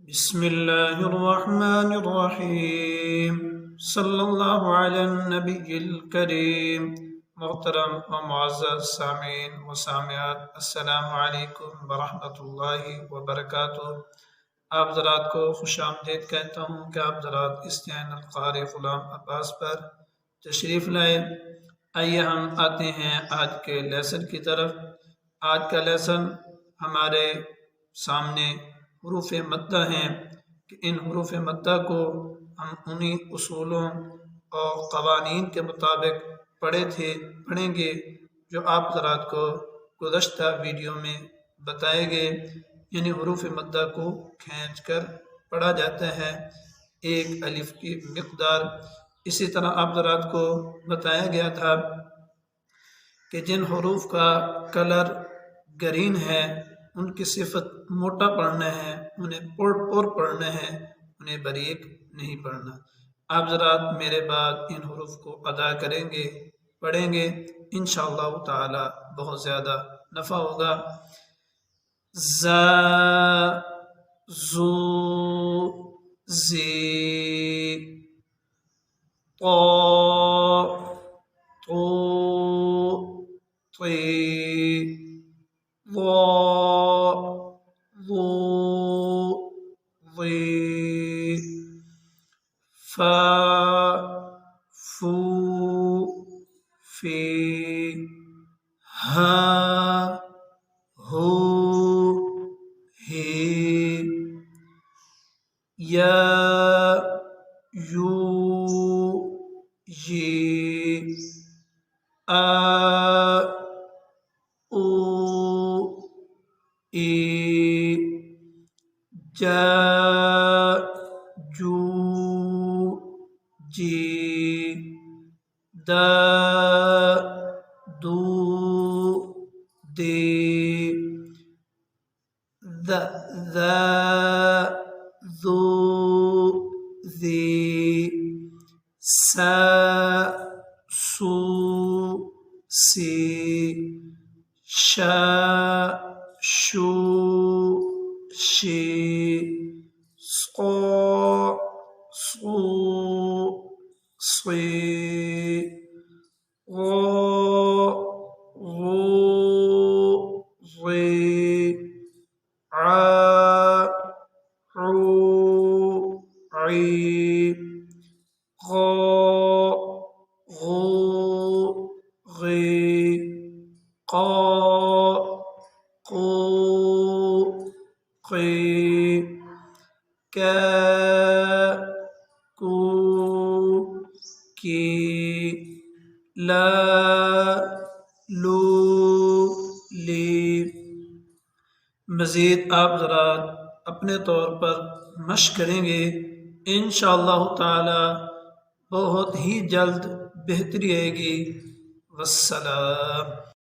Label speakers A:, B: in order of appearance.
A: بسم اللہ الرحمن الرحیم صلی اللہ علی النبی الکریم۔ محترم و معزز سامعین و سامعات، السلام علیکم ورحمۃ اللہ وبرکاتہ۔ آپ حضرات کو خوش آمدید کہتا ہوں کہ آپ حضرات اس چینل قاری غلام عباس پر تشریف لائے۔ آئیے ہم آتے ہیں آج کے لیسن کی طرف۔ آج کا لیسن ہمارے سامنے حروف مدہ ہیں کہ ان حروف مدہ کو ہم انہی اصولوں اور قوانین کے مطابق پڑھیں گے جو آپ حضرات کو گزشتہ ویڈیو میں بتائے گئے، یعنی حروف مدہ کو کھینچ کر پڑھا جاتا ہے، ایک الف کی مقدار۔ اسی طرح آپ حضرات کو بتایا گیا تھا کہ جن حروف کا کلر گرین ہے ان کی صفت موٹا پڑھنا ہے، انہیں پر پڑھنا ہے، انہیں باریک نہیں پڑھنا۔ آپ حضرات میرے بعد ان حروف کو ادا کریں گے، پڑھیں گے، انشاءاللہ تعالی بہت زیادہ نفع ہوگا۔ ز زو زی طا طو طی ظا ظو ظی فا فو فی ہا ہو ہی یا یو یی آ او ای جا جو جی دا دو دی ذا ذو ذی سا سو سی شا شو شی صا صو صی غا غو غی عا عو عی غا غو غی قا قو قی کا کو کی لا لو لی۔ مزید آپ ذرا اپنے طور پر مشق کریں گے، انشاءاللہ تعالی بہت ہی جلد بہتری آئے گی۔ والسلام۔